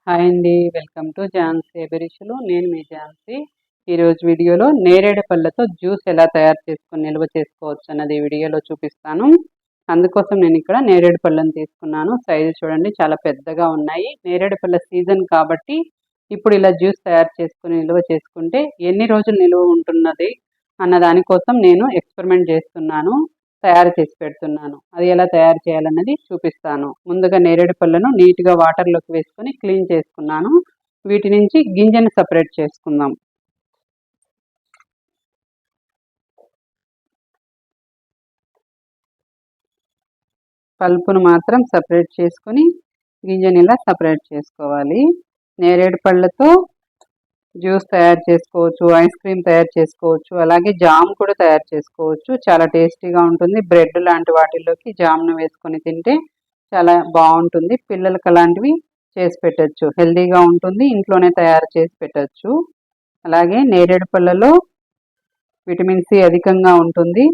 Hi అండి. Welcome to Jhansi అభిరుచులు. నేను మీ ఝాన్సీ. ఈరోజు వీడియోలో నేరేడు పళ్ళతో జ్యూస్ ఎలా తయారు చేసుకొని నిల్వ చేసుకోవచ్చు అన్నది వీడియోలో చూపిస్తాను. అందుకోసం నేను ఇక్కడ నేరేడు పళ్ళను తీసుకున్నాను. సైజు చూడండి చాలా పెద్దగా ఉన్నాయి. నేరేడు పళ్ళ సీజన్ కాబట్టి ఇప్పుడు ఇలా జ్యూస్ తయారు చేసుకొని నిల్వ చేసుకుంటే ఎన్ని రోజులు నిల్వ ఉంటున్నది అన్న దానికోసం నేను ఎక్స్పెరిమెంట్ చేస్తున్నాను. తయారు చేసి పెడుతున్నాను. అది ఎలా తయారు చేయాలన్నది చూపిస్తాను. ముందుగా నేరేడు పళ్ళను నీట్గా వాటర్లోకి వేసుకొని క్లీన్ చేసుకున్నాను. వీటి నుంచి గింజను సపరేట్ చేసుకుందాం. పల్పును మాత్రం సపరేట్ చేసుకొని గింజని ఇలా సపరేట్ చేసుకోవాలి. నేరేడు పళ్ళతో జ్యూస్ తయారు చేసుకోవచ్చు, ఐస్ క్రీమ్ తయారు చేసుకోవచ్చు, అలాగే జామ్ కూడా తయారు చేసుకోవచ్చు. చాలా టేస్టీగా ఉంటుంది. బ్రెడ్ లాంటి వాటిల్లోకి జామ్ను వేసుకొని తింటే చాలా బాగుంటుంది. పిల్లలకి అలాంటివి చేసి పెట్టచ్చు. హెల్తీగా ఉంటుంది. ఇంట్లోనే తయారు చేసి పెట్టచ్చు. అలాగే నేరేడు పళ్ళలో విటమిన్ సి అధికంగా ఉంటుంది.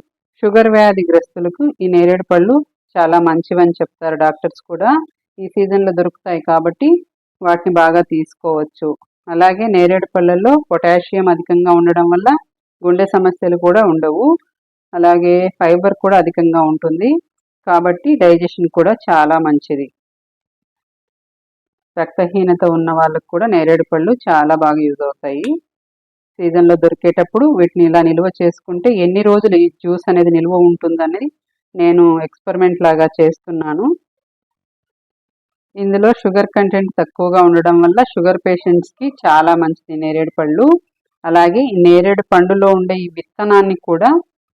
షుగర్ వ్యాధి గ్రస్తులకు ఈ నేరేడు పళ్ళు చాలా మంచివని చెప్తారు డాక్టర్స్ కూడా. ఈ సీజన్లో దొరుకుతాయి కాబట్టి వాటిని బాగా తీసుకోవచ్చు. అలాగే నేరేడు పళ్ళల్లో పొటాషియం అధికంగా ఉండడం వల్ల గుండె సమస్యలు కూడా ఉండవు. అలాగే ఫైబర్ కూడా అధికంగా ఉంటుంది కాబట్టి డైజెషన్ కూడా చాలా మంచిది. రక్తహీనత ఉన్న వాళ్ళకు కూడా నేరేడు పళ్ళు చాలా బాగా యూజ్ అవుతాయి. సీజన్లో దొరికేటప్పుడు వీటిని ఇలా నిల్వ చేసుకుంటే ఎన్ని రోజులు ఈ జ్యూస్ అనేది నిల్వ ఉంటుందనేది నేను ఎక్స్పెరిమెంట్ లాగా చేస్తున్నాను. ఇందులో షుగర్ కంటెంట్ తక్కువగా ఉండడం వల్ల షుగర్ పేషెంట్స్కి చాలా మంచిది నేరేడు పళ్ళు. అలాగే ఈ నేరేడు పండులో ఉండే ఈ విత్తనాన్ని కూడా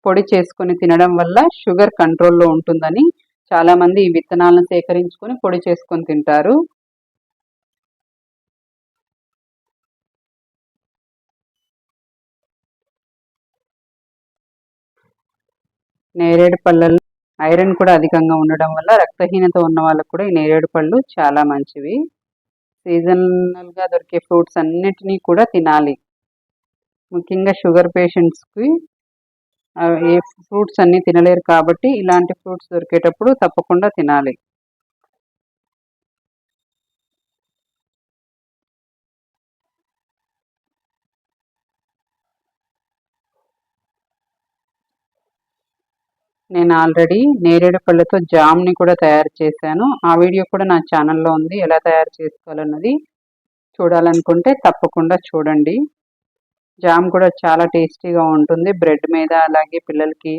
పొడి చేసుకొని తినడం వల్ల షుగర్ కంట్రోల్లో ఉంటుందని చాలామంది ఈ విత్తనాలను సేకరించుకొని పొడి చేసుకొని తింటారు. నేరేడు పళ్ళల్లో ఐరన్ కూడా అధికంగా ఉండడం వల్ల రక్తహీనత ఉన్న వాళ్ళకు కూడా ఈ నేరేడు పళ్ళు చాలా మంచివి. సీజనల్గా దొరికే ఫ్రూట్స్ అన్నిటినీ కూడా తినాలి. ముఖ్యంగా షుగర్ పేషెంట్స్కి ఏ ఫ్రూట్స్ అన్నీ తినలేరు కాబట్టి ఇలాంటి ఫ్రూట్స్ దొరికేటప్పుడు తప్పకుండా తినాలి. నేను ఆల్రెడీ నేరేడు పళ్ళతో జామ్ని కూడా తయారు చేశాను. ఆ వీడియో కూడా నా ఛానల్లో ఉంది. ఎలా తయారు చేసుకోవాలన్నది చూడాలనుకుంటే తప్పకుండా చూడండి. జామ్ కూడా చాలా టేస్టీగా ఉంటుంది. బ్రెడ్ మీద అలాగే పిల్లలకి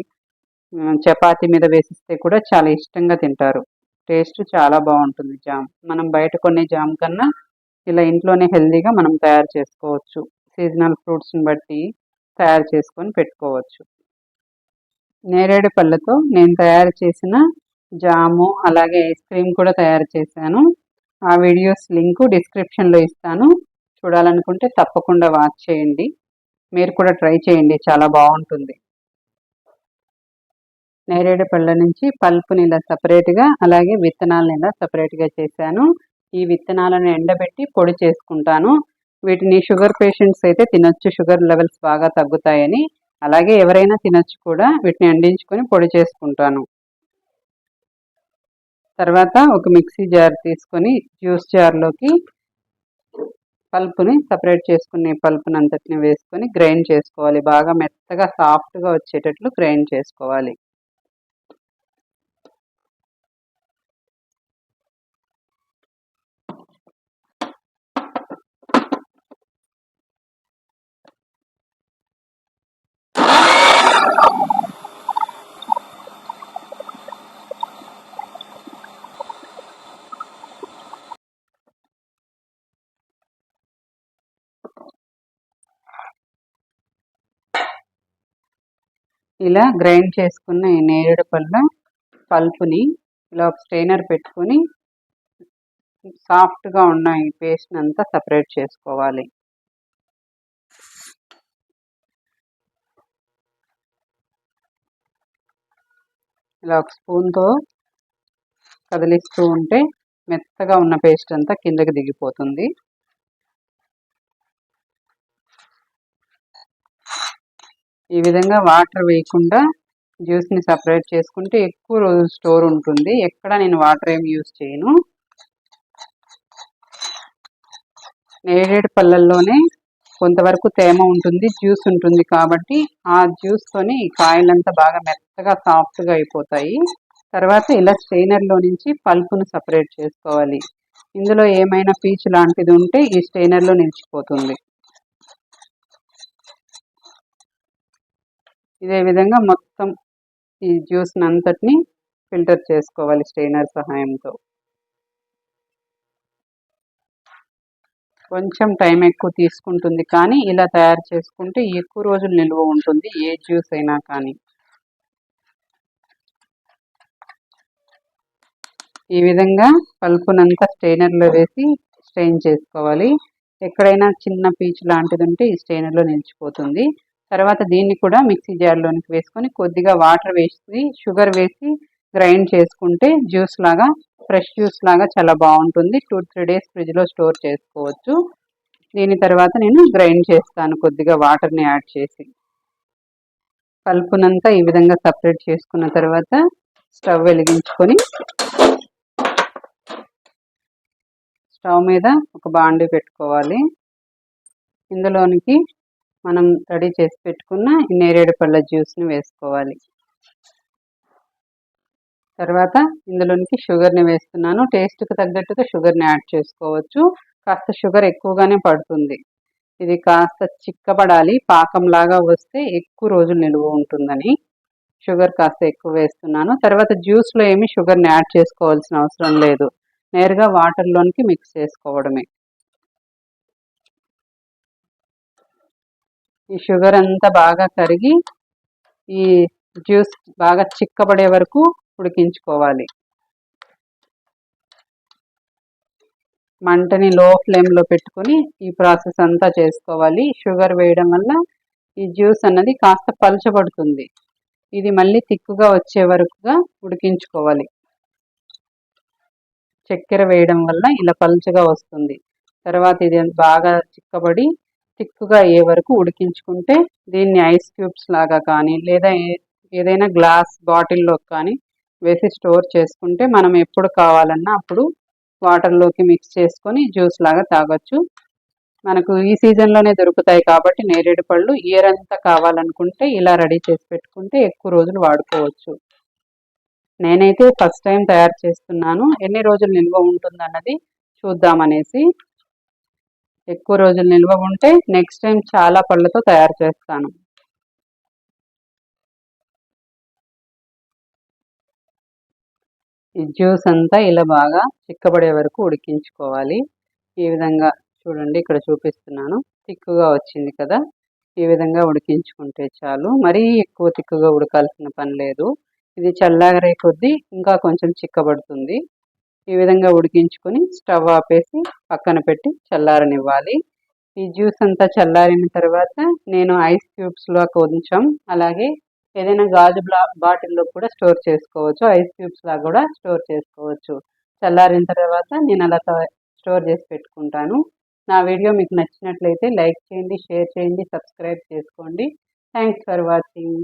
చపాతీ మీద వేసిస్తే కూడా చాలా ఇష్టంగా తింటారు. టేస్ట్ చాలా బాగుంటుంది జామ్. మనం బయట కొనే జామ్ కన్నా ఇలా ఇంట్లోనే హెల్తీగా మనం తయారు చేసుకోవచ్చు. సీజనల్ ఫ్రూట్స్ని బట్టి తయారు చేసుకొని పెట్టుకోవచ్చు. నేరేడు పళ్ళతో నేను తయారు చేసిన జాము అలాగే ఐస్ క్రీమ్ కూడా తయారు చేశాను. ఆ వీడియోస్ లింకు డిస్క్రిప్షన్లో ఇస్తాను. చూడాలనుకుంటే తప్పకుండా వాచ్ చేయండి. మీరు కూడా ట్రై చేయండి, చాలా బాగుంటుంది. నేరేడు పళ్ళ నుంచి పల్పుని ఇలా సపరేట్గా అలాగే విత్తనాలను ఇలా సపరేట్గా చేశాను. ఈ విత్తనాలను ఎండబెట్టి పొడి చేసుకుంటాను. వీటిని షుగర్ పేషెంట్స్ అయితే తినొచ్చు, షుగర్ లెవెల్స్ బాగా తగ్గుతాయని. అలాగే ఎవరైనా తినొచ్చు కూడా. వీటిని ఎండించుకొని పొడి చేసుకుంటాను. తర్వాత ఒక మిక్సీ జార్ తీసుకొని జ్యూస్ జార్లోకి పల్పుని సపరేట్ చేసుకునే పల్పుని అంతటిని వేసుకొని గ్రైండ్ చేసుకోవాలి. బాగా మెత్తగా సాఫ్ట్గా వచ్చేటట్లు గ్రైండ్ చేసుకోవాలి. ఇలా గ్రైండ్ చేసుకున్న ఈ నేరేడు పళ్ళ పల్పుని ఇలా ఒక స్ట్రైనర్ పెట్టుకొని సాఫ్ట్గా ఉన్న ఈ పేస్ట్ని అంతా సపరేట్ చేసుకోవాలి. ఇలా ఒక స్పూన్తో కదిలిస్తూ ఉంటే మెత్తగా ఉన్న పేస్ట్ అంతా కిందకి దిగిపోతుంది. ఈ విధంగా వాటర్ వేయకుండా జ్యూస్ని సపరేట్ చేసుకుంటే ఎక్కువ రోజులు స్టోర్ ఉంటుంది. ఎక్కడ నేను వాటర్ ఏమి యూజ్ చేయను. నేరేడు పళ్ళల్లోనే కొంతవరకు తేమ ఉంటుంది, జ్యూస్ ఉంటుంది కాబట్టి ఆ జ్యూస్తోని ఈ కాయలంతా బాగా మెత్తగా సాఫ్ట్గా అయిపోతాయి. తర్వాత ఇలా స్ట్రెయినర్లో నుంచి పల్పును సపరేట్ చేసుకోవాలి. ఇందులో ఏమైనా పీచు లాంటిది ఉంటే ఈ స్ట్రెయినర్లో నిలిచిపోతుంది. ఇదే విధంగా మొత్తం ఈ జ్యూస్ని అంతటిని ఫిల్టర్ చేసుకోవాలి స్ట్రెయినర్ సహాయంతో. కొంచెం టైం ఎక్కువ తీసుకుంటుంది కానీ ఇలా తయారు చేసుకుంటే ఎక్కువ రోజులు నిల్వ ఉంటుంది ఏ జ్యూస్ అయినా కానీ. ఈ విధంగా పల్పునంతా స్ట్రెయినర్లో వేసి స్ట్రెయిన్ చేసుకోవాలి. ఎక్కడైనా చిన్న పీచు లాంటిది ఉంటే ఈ స్ట్రెయినర్లో నిలిచిపోతుంది. తర్వాత దీన్ని కూడా మిక్సీ జార్లోనికి వేసుకొని కొద్దిగా వాటర్ వేసి షుగర్ వేసి గ్రైండ్ చేసుకుంటే జ్యూస్ లాగా ఫ్రెష్ జ్యూస్ లాగా చాలా బాగుంటుంది. 2-3 డేస్ ఫ్రిడ్జ్లో స్టోర్ చేసుకోవచ్చు. దీని తర్వాత నేను గ్రైండ్ చేస్తాను కొద్దిగా వాటర్ని యాడ్ చేసి. పల్పునంతా ఈ విధంగా సపరేట్ చేసుకున్న తర్వాత స్టవ్ వెలిగించుకొని స్టవ్ మీద ఒక బాండీ పెట్టుకోవాలి. ఇందులోనికి మనం రెడీ చేసి పెట్టుకున్న ఈ నేరేడు పళ్ళ జ్యూస్ని వేసుకోవాలి. తర్వాత ఇందులోనికి షుగర్ని వేస్తున్నాను. టేస్ట్కి తగ్గట్టుగా షుగర్ని యాడ్ చేసుకోవచ్చు. కాస్త షుగర్ ఎక్కువగానే పడుతుంది. ఇది కాస్త చిక్కబడాలి, పాకంలాగా వస్తే ఎక్కువ రోజులు నిలువ ఉంటుందని షుగర్ కాస్త ఎక్కువ వేస్తున్నాను. తర్వాత జ్యూస్లో ఏమి షుగర్ని యాడ్ చేసుకోవాల్సిన అవసరం లేదు, నేరుగా వాటర్లోనికి మిక్స్ చేసుకోవడమే. ఈ షుగర్ అంతా బాగా కరిగి ఈ జ్యూస్ బాగా చిక్కబడే వరకు ఉడికించుకోవాలి. మంటని లో ఫ్లేమ్లో పెట్టుకొని ఈ ప్రాసెస్ అంతా చేసుకోవాలి. షుగర్ వేయడం వల్ల ఈ జ్యూస్ అన్నది కాస్త పలుచబడుతుంది. ఇది మళ్ళీ తిక్కుగా వచ్చే వరకుగా ఉడికించుకోవాలి. చక్కెర వేయడం వల్ల ఇలా పలుచగా వస్తుంది. తర్వాత ఇది బాగా చిక్కబడి తిక్కుగా అయ్యే వరకు ఉడికించుకుంటే దీన్ని ఐస్ క్యూబ్స్ లాగా కానీ లేదా ఏదైనా గ్లాస్ బాటిల్లో కానీ వేసి స్టోర్ చేసుకుంటే మనం ఎప్పుడు కావాలన్నా అప్పుడు వాటర్లోకి మిక్స్ చేసుకొని జ్యూస్ లాగా తాగొచ్చు. మనకు ఈ సీజన్లోనే దొరుకుతాయి కాబట్టి నేరేడు పళ్ళు ఇయర్ అంతా కావాలనుకుంటే ఇలా రెడీ చేసి పెట్టుకుంటే ఎక్కువ రోజులు వాడుకోవచ్చు. నేనైతే ఫస్ట్ టైం తయారు చేస్తున్నాను, ఎన్ని రోజులు నిల్వ ఉంటుందన్నది చూద్దామనేసి. ఎక్కువ రోజులు నిల్వ ఉంటే నెక్స్ట్ టైం చాలా పళ్ళతో తయారు చేస్తాను. ఈ జ్యూస్ అంతా ఇలా బాగా చిక్కబడే వరకు ఉడికించుకోవాలి. ఈ విధంగా చూడండి, ఇక్కడ చూపిస్తున్నాను, తిక్కుగా వచ్చింది కదా. ఈ విధంగా ఉడికించుకుంటే చాలు, మరీ ఎక్కువ తిక్కుగా ఉడకాల్సిన పని లేదు. ఇది చల్లారే కొద్దీ ఇంకా కొంచెం చిక్కబడుతుంది. ఈ విధంగా ఉడికించుకొని స్టవ్ ఆపేసి పక్కన పెట్టి చల్లారనివ్వాలి. ఈ జ్యూస్ అంతా చల్లారిన తర్వాత నేను ఐస్ క్యూబ్స్లో కొంచెం, అలాగే ఏదైనా గాజు బాటిల్లో కూడా స్టోర్ చేసుకోవచ్చు. ఐస్ క్యూబ్స్ లాగా కూడా స్టోర్ చేసుకోవచ్చు. చల్లారిన తర్వాత నేను అలా స్టోర్ చేసి పెట్టుకుంటాను. నా వీడియో మీకు నచ్చినట్లయితే లైక్ చేయండి, షేర్ చేయండి, సబ్స్క్రైబ్ చేసుకోండి. Thanks for watching.